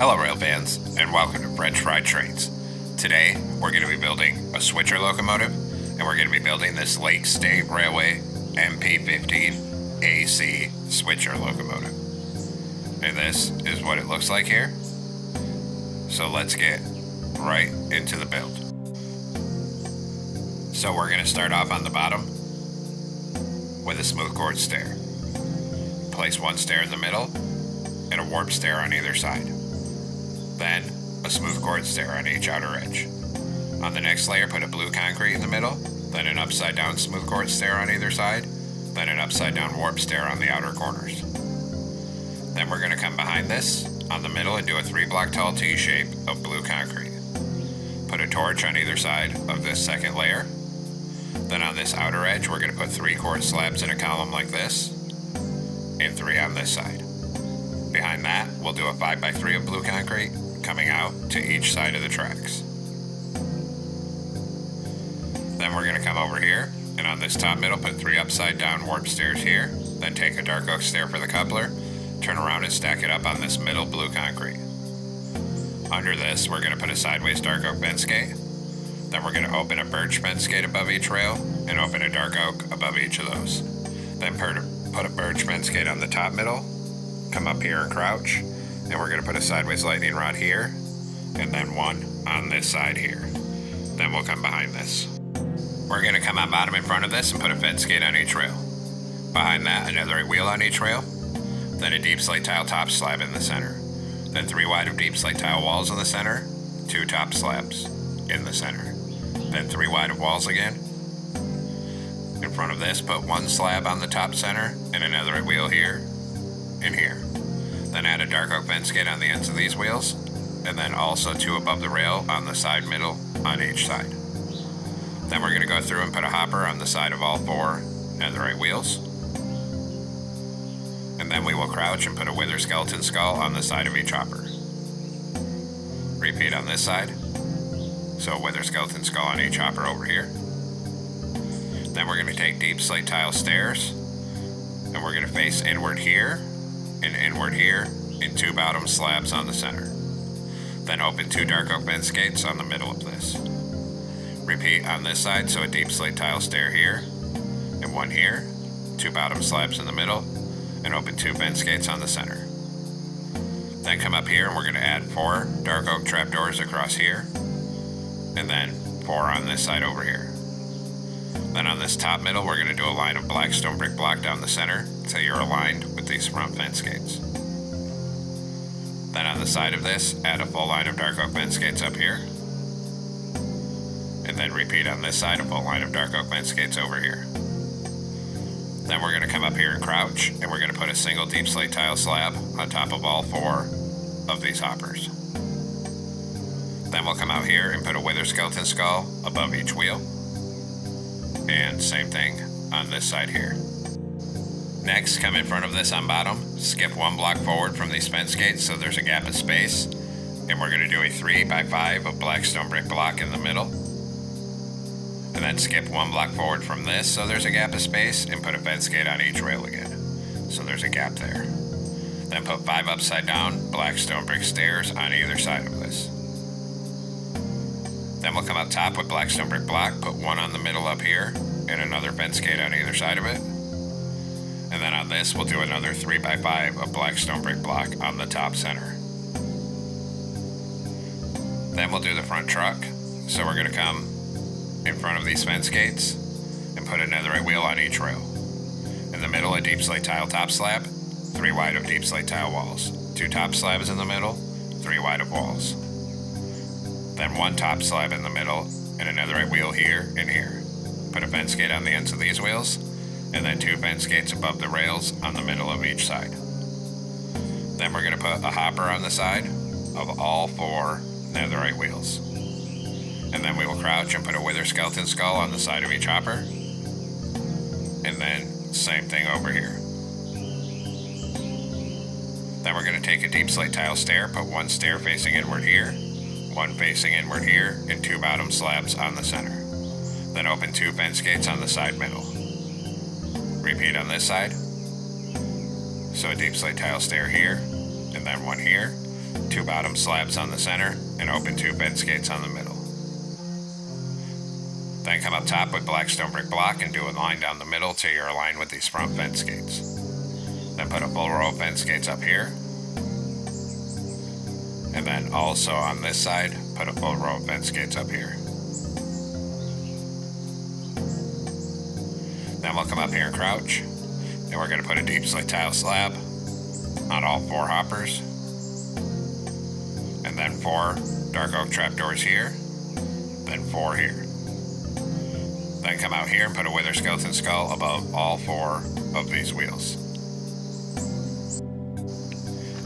Hello rail fans, and welcome to French Fried Trains. Today, we're going to be building a switcher locomotive, and we're going to be building this Lake State Railway MP15AC switcher locomotive. And this is what it looks like here. So let's get right into the build. So we're going to start off on the bottom with a smooth chord stair. Place one stair in the middle and a warp stair on either side. Then a smooth chord stair on each outer edge. On the next layer, put a blue concrete in the middle, then an upside down smooth chord stair on either side, then an upside down warp stair on the outer corners. Then we're going to come behind this on the middle and do a 3-block tall T shape of blue concrete. Put a torch on either side of this second layer. Then on this outer edge, we're going to put 3 chord slabs in a column like this, and 3 on this side. Behind that, we'll do a 5x3 of blue concrete coming out to each side of the tracks. Then we're going to come over here, and on this top middle, put 3 upside down warp stairs here, then take a dark oak stair for the coupler, turn around and stack it up on this middle blue concrete. Under this, we're going to put a sideways dark oak bend skate. Then we're going to open a birch bend skate above each rail, and open a dark oak above each of those. Then put a birch bend skate on the top middle, come up here and crouch, and we're going to put a sideways lightning rod here, and then one on this side here. Then we'll come behind this. We're going to come on bottom in front of this and put a fed skate on each rail. Behind that, another wheel on each rail, then a deep slate tile top slab in the center. Then 3 wide of deep slate tile walls in the center, 2 top slabs in the center. Then 3 wide of walls again. In front of this, put 1 slab on the top center and another wheel here and here. Then add a dark oak bend skate on the ends of these wheels, and then also 2 above the rail on the side middle on each side. Then we're going to go through and put a hopper on the side of all 4 netherite wheels. And then we will crouch and put a wither skeleton skull on the side of each hopper. Repeat on this side. So a wither skeleton skull on each hopper over here. Then we're going to take deep slate tile stairs, and we're going to face inward here, and inward here, and 2 bottom slabs on the center. Then open 2 dark oak bend skates on the middle of this. Repeat on this side, so a deep slate tile stair here, and 1 here, 2 bottom slabs in the middle, and open 2 bend skates on the center. Then come up here and we're going to add 4 dark oak trapdoors across here, and then 4 on this side over here. Then on this top middle, we're going to do a line of black stone brick block down the center, so you're aligned with these front bend skates. Then on the side of this, add a full line of dark oak bend skates up here. And then repeat on this side, a full line of dark oak bend skates over here. Then we're going to come up here and crouch, and we're going to put a single deep slate tile slab on top of all 4 of these hoppers. Then we'll come out here and put a wither skeleton skull above each wheel. And same thing on this side here. Next, come in front of this on bottom, skip 1 block forward from these fence gates so there's a gap of space, and we're going to do a 3x5 of black stone brick block in the middle. And then skip 1 block forward from this so there's a gap of space, and put a fence gate on each rail again, so there's a gap there. Then put 5 upside down black stone brick stairs on either side of this. Then we'll come up top with black stone brick block, put 1 on the middle up here, and another fence gate on either side of it. And then on this, we'll do another 3x5 of black stone brick block on the top center. Then we'll do the front truck. So we're going to come in front of these fence gates and put another wheel on each rail. In the middle, a deep slate tile top slab, 3 wide of deep slate tile walls, 2 top slabs in the middle, 3 wide of walls. Then 1 top slab in the middle, and another wheel here and here. Put a fence gate on the ends of these wheels, and then 2 fence gates above the rails on the middle of each side. Then we're going to put a hopper on the side of all 4 netherite wheels. And then we will crouch and put a wither skeleton skull on the side of each hopper. And then same thing over here. Then we're going to take a deep slate tile stair, put 1 stair facing inward here, 1 facing inward here, and 2 bottom slabs on the center. Then open 2 fence gates on the side middle. Repeat on this side. So a deep slate tile stair here, and then 1 here, 2 bottom slabs on the center, and open 2 bed skates on the middle. Then come up top with black stone brick block and do a line down the middle till you're aligned with these front vent skates. Then put a full row of vent skates up here. And then also on this side, put a full row of vent skates up here. Then we'll come up here and crouch, and we're going to put a deep slate tile slab on all 4 hoppers, and then 4 dark oak trapdoors here, then 4 here. Then come out here and put a wither skeleton skull above all 4 of these wheels.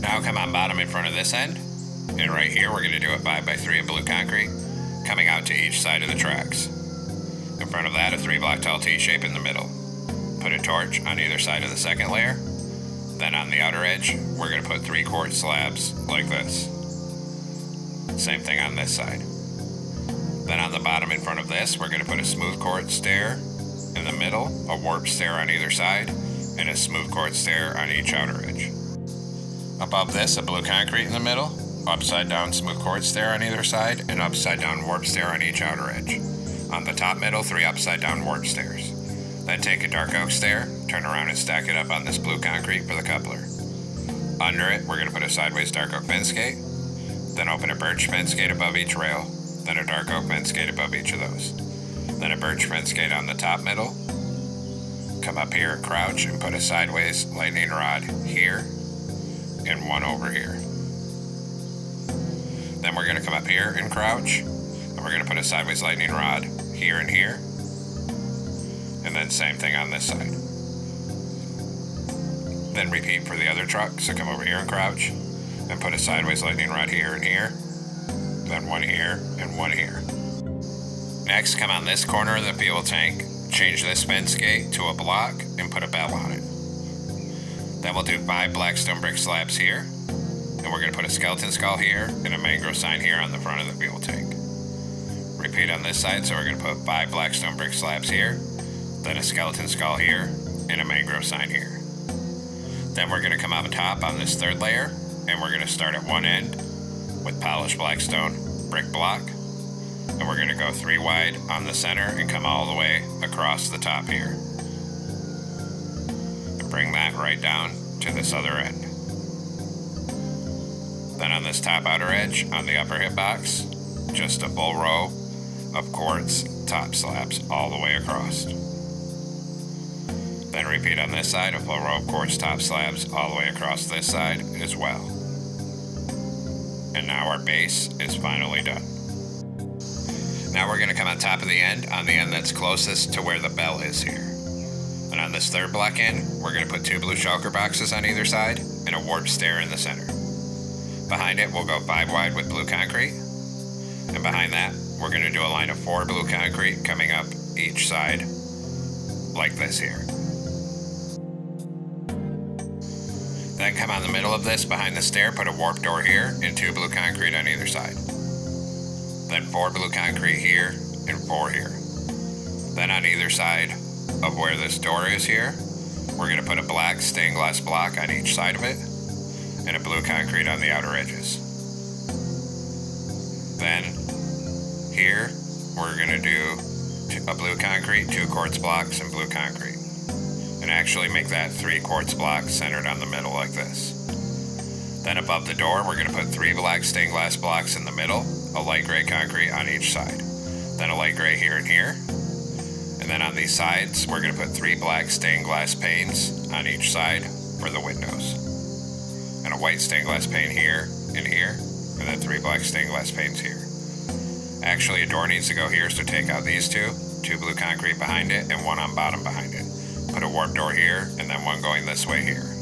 Now come on bottom in front of this end, and right here we're going to do a 5x3 of blue concrete coming out to each side of the tracks. In front of that, a 3 block tall T-shape in the middle. Put a torch on either side of the second layer. Then on the outer edge, we're going to put 3 quartz slabs like this. Same thing on this side. Then on the bottom in front of this, we're going to put a smooth quartz stair in the middle, a warped stair on either side, and a smooth quartz stair on each outer edge. Above this, a blue concrete in the middle, upside down smooth quartz stair on either side, and upside down warped stair on each outer edge. On the top middle, 3 upside down warped stairs. Then take a dark oak stair, turn around and stack it up on this blue concrete for the coupler. Under it, we're going to put a sideways dark oak vent skate, then open a birch vent skate above each rail, then a dark oak vent skate above each of those. Then a birch vent skate on the top middle. Come up here, crouch, and put a sideways lightning rod here, and 1 over here. Then we're going to come up here and crouch, and we're going to put a sideways lightning rod here and here, and then same thing on this side. Then repeat for the other truck, so come over here and crouch, and put a sideways lightning rod here and here, then 1 here and 1 here. Next, come on this corner of the fuel tank, change this vent skate to a block, and put a bell on it. Then we'll do 5 black stone brick slabs here, and we're going to put a skeleton skull here and a mangrove sign here on the front of the fuel tank. Repeat on this side, so we're going to put 5 black stone brick slabs here, then a skeleton skull here, and a mangrove sign here. Then we're going to come up top on this 3rd layer, and we're going to start at one end with polished black stone brick block, and we're going to go 3 wide on the center and come all the way across the top here. And bring that right down to this other end. Then on this top outer edge, on the upper hitbox, just a full row of quartz top slabs all the way across. Then repeat on this side, a full row of quartz top slabs all the way across this side as well. And now our base is finally done. Now we're going to come on top of the end, on the end that's closest to where the bell is here. And on this 3rd block end, we're going to put 2 blue shulker boxes on either side and a warped stair in the center. Behind it, we'll go 5 wide with blue concrete. And behind that, we're going to do a line of 4 blue concrete coming up each side like this here. Then come on the middle of this, behind the stair, put a warped door here and 2 blue concrete on either side. Then 4 blue concrete here and 4 here. Then on either side of where this door is here, we're going to put a black stained glass block on each side of it and a blue concrete on the outer edges. Then here, we're going to do a blue concrete, 2 quartz blocks, and blue concrete. And actually make that 3 quartz blocks centered on the middle like this. Then above the door, we're going to put 3 black stained glass blocks in the middle, a light gray concrete on each side. Then a light gray here and here. And then on these sides, we're going to put 3 black stained glass panes on each side for the windows. And a white stained glass pane here and here, and then 3 black stained glass panes here. Actually, a door needs to go here, so take out these 2 blue concrete behind it, and 1 on bottom behind it. Put a warp door here, and then 1 going this way here.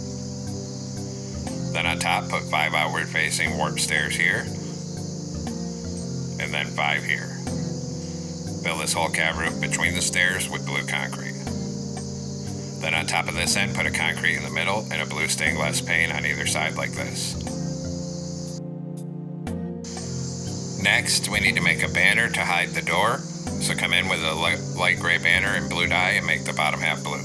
Then on top, put 5 outward facing warp stairs here, and then 5 here. Fill this whole cab roof between the stairs with blue concrete. Then on top of this end, put a concrete in the middle and a blue stained glass pane on either side like this. Next, we need to make a banner to hide the door. So come in with a light gray banner in blue dye and make the bottom half blue.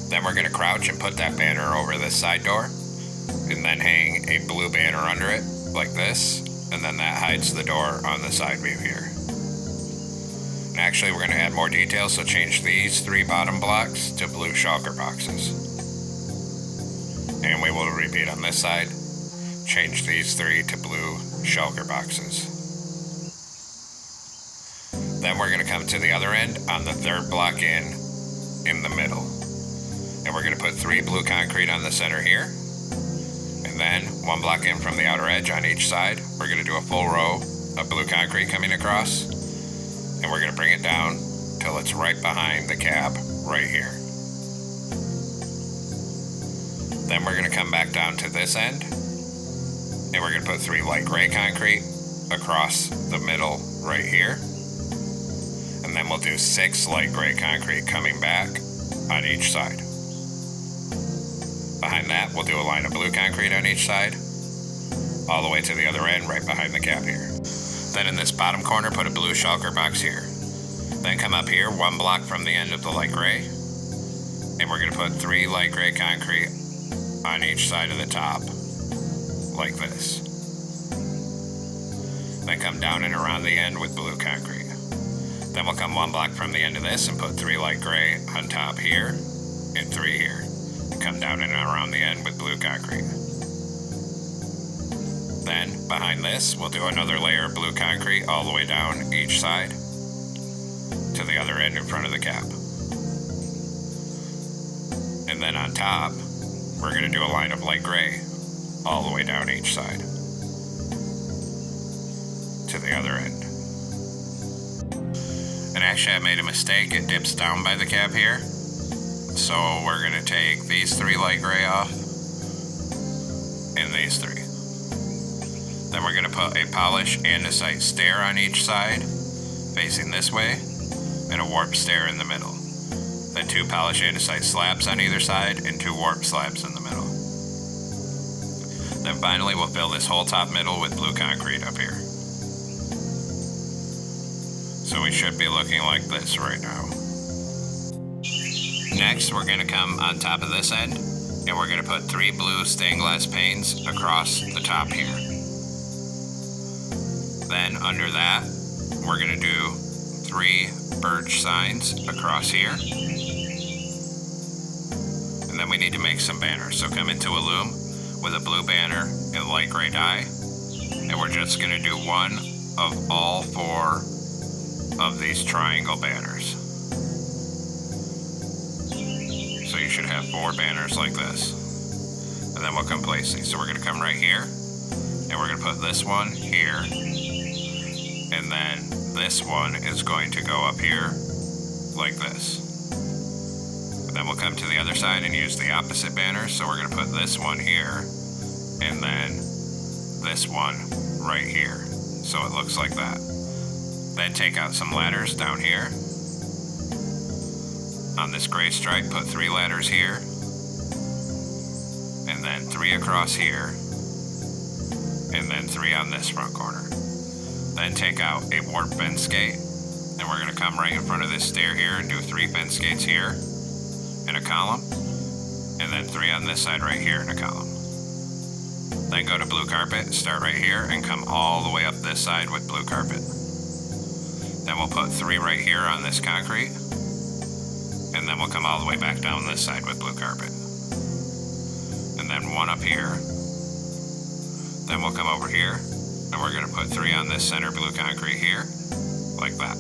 Then we're going to crouch and put that banner over this side door, and then hang a blue banner under it like this, and then that hides the door on the side view here. And actually we're going to add more details, so change these 3 bottom blocks to blue shulker boxes. And we will repeat on this side, change these 3 to blue shulker boxes. Then we're going to come to the other end on the 3rd block in the middle. And we're going to put 3 blue concrete on the center here. And then 1 block in from the outer edge on each side, we're going to do a full row of blue concrete coming across. And we're going to bring it down till it's right behind the cab right here. Then we're going to come back down to this end. And we're going to put 3 light gray concrete across the middle right here. And then we'll do 6 light gray concrete coming back on each side. Behind that, we'll do a line of blue concrete on each side, all the way to the other end, right behind the cab here. Then in this bottom corner, put a blue shulker box here. Then come up here, 1 block from the end of the light gray, and we're going to put 3 light gray concrete on each side of the top, like this. Then come down and around the end with blue concrete. Then we'll come 1 block from the end of this and put 3 light gray on top here, and 3 here. And come down and around the end with blue concrete. Then, behind this, we'll do another layer of blue concrete all the way down each side to the other end in front of the cab. And then on top, we're going to do a line of light gray all the way down each side to the other end. And actually I made a mistake, it dips down by the cab here. So we're going to take these 3 light gray off and these 3. Then we're going to put a polish andesite stair on each side, facing this way, and a warp stair in the middle. Then 2 polished andesite slabs on either side and 2 warp slabs in the middle. Then finally we'll fill this whole top middle with blue concrete up here. So we should be looking like this right now. Next, we're going to come on top of this end, and we're going to put 3 blue stained glass panes across the top here. Then under that, we're going to do 3 birch signs across here. And then we need to make some banners. So come into a loom with a blue banner and light gray dye. And we're just going to do 1 of all 4 of these triangle banners. So you should have 4 banners like this. And then we'll come place these. So we're going to come right here, and we're going to put this one here, and then this one is going to go up here like this. And then we'll come to the other side and use the opposite banner. So we're going to put this one here, and then this one right here. So it looks like that. Then take out some ladders down here. On this gray stripe, put 3 ladders here, and then 3 across here, and then 3 on this front corner. Then take out a warp fence gate, and we're going to come right in front of this stair here and do 3 fence gates here in a column, and then 3 on this side right here in a column. Then go to blue carpet, start right here, and come all the way up this side with blue carpet. Then we'll put 3 right here on this concrete, and then we'll come all the way back down this side with blue carpet. And then 1 up here. Then we'll come over here, and we're going to put 3 on this center blue concrete here, like that.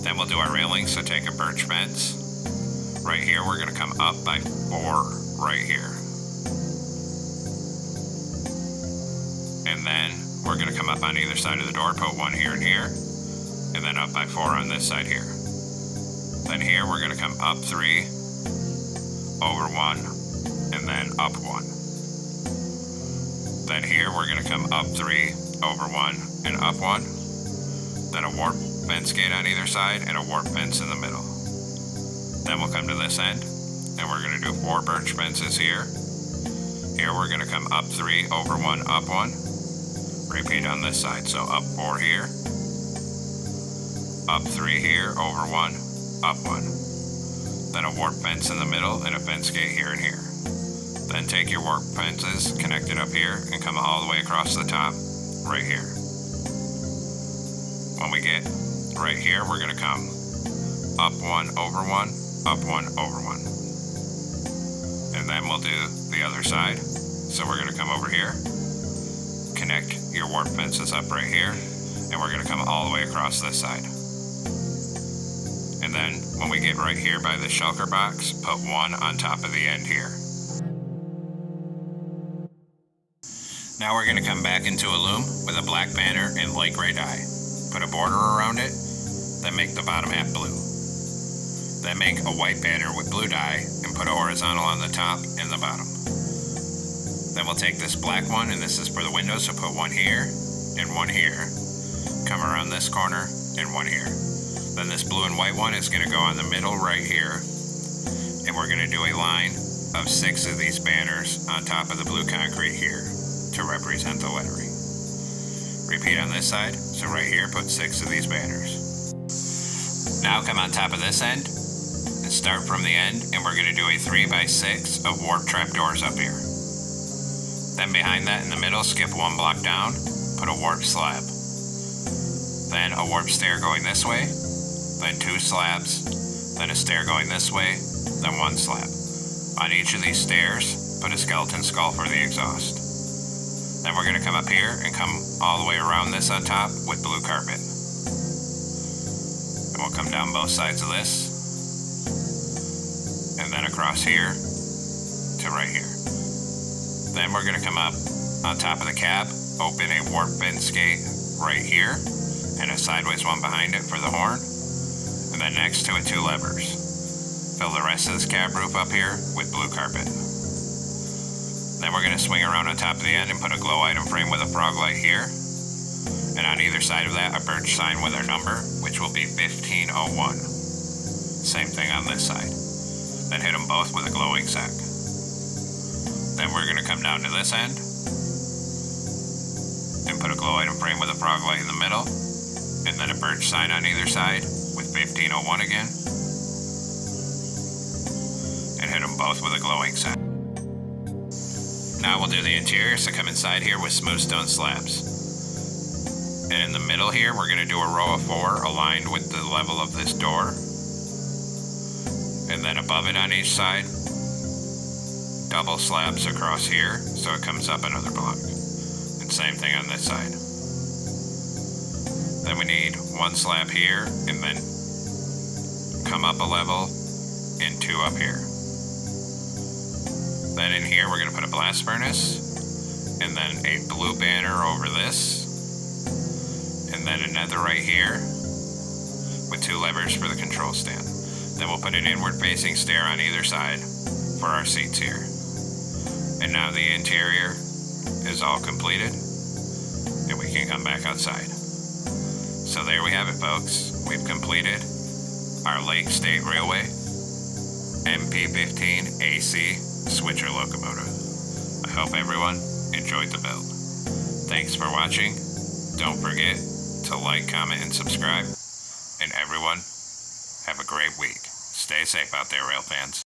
Then we'll do our railing, so take a birch fence. Right here, we're going to come up by 4 right here. And then we're going to come up on either side of the door, put 1 here and here, and then up by 4 on this side here. Then here we're going to come up 3, over 1, and then up 1. Then here we're going to come up 3, over 1, and up 1. Then a warp fence gate on either side and a warp fence in the middle. Then we'll come to this end, and we're going to do 4 birch fences here. Here we're going to come up 3, over 1, up 1. Repeat on this side, so up 4 here, up 3 here, over 1, up 1. Then a warp fence in the middle and a fence gate here and here. Then take your warp fences, connect it up here, and come all the way across the top right here. When we get right here, we're going to come up one, over one, up one, over one. And then we'll do the other side. So we're going to come over here, connect your warp fences up right here, and we're going to come all the way across this side. And then when we get right here by the shulker box, put one on top of the end here. Now we're going to come back into a loom with a black banner and light gray dye. Put a border around it, then make the bottom half blue. Then make a white banner with blue dye and put a horizontal on the top and the bottom. Then we'll take this black one, and this is for the window, so put one here and one here. Come around this corner and one here. Then this blue and white one is going to go on the middle right here, and we're going to do a line of 6 of these banners on top of the blue concrete here to represent the lettering. Repeat on this side, so right here put 6 of these banners. Now come on top of this end and start from the end, and we're going to do a 3x6 of warp trap doors up here. Then behind that in the middle, skip 1 block down, put a warp slab. Then a warp stair going this way, then 2 slabs, then a stair going this way, then 1 slab. On each of these stairs, put a skeleton skull for the exhaust. Then we're going to come up here and come all the way around this on top with blue carpet. And we'll come down both sides of this, and then across here to right here. Then we're going to come up on top of the cab, open a warp fence gate right here, and a sideways one behind it for the horn, and then next to it 2 levers. Fill the rest of this cab roof up here with blue carpet. Then we're going to swing around on top of the end and put a glow item frame with a frog light here, and on either side of that a birch sign with our number, which will be 1501. Same thing on this side. Then hit them both with a glowing sack. Then we're going to come down to this end and put a glow item frame with a frog light in the middle, and then a birch sign on either side with 1501 again, and hit them both with a glowing sack. Now we'll do the interior, so come inside here with smooth stone slabs. And in the middle here, we're going to do a row of 4 aligned with the level of this door. And then above it on each side, double slabs across here, so it comes up another block. And same thing on this side. Then we need 1 slab here, and then come up a level, and 2 up here. Then in here, we're going to put a blast furnace, and then a blue banner over this, and then another right here with 2 levers for the control stand. Then we'll put an inward facing stair on either side for our seats here. And now the interior is all completed, and we can come back outside. So there we have it, folks. We've completed our Lake State Railway MP15AC switcher locomotive. I hope everyone enjoyed the build. Thanks for watching. Don't forget to like, comment, and subscribe. And everyone, have a great week. Stay safe out there, rail fans.